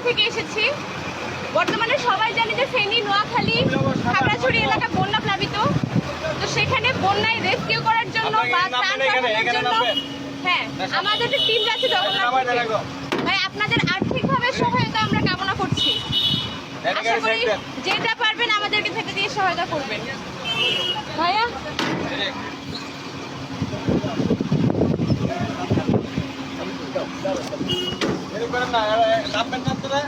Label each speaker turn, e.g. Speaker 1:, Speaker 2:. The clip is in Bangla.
Speaker 1: থেকে এসেছি। বর্তমানে সবাই জানি যে ফেনী, নোয়াখালী, খাগড়াছড়ি এলাকা বন্যা প্লাবিত। তো সেখানে বন্যায় রেস্কিউ করার জন্য বা ত্রাণ পাঠানোর জন্য হ্যাঁ আমাদের একটা টিম যাচ্ছে জগন্নাথ। ভাই আপনাদের আর্থিকভাবে সহায়তা আমরা কামনা করছি। আশা করি যেটা পারবেন আমাদেরকে থেকে দিয়ে সহায়তা করবেন। ভাইয়া
Speaker 2: এরকম না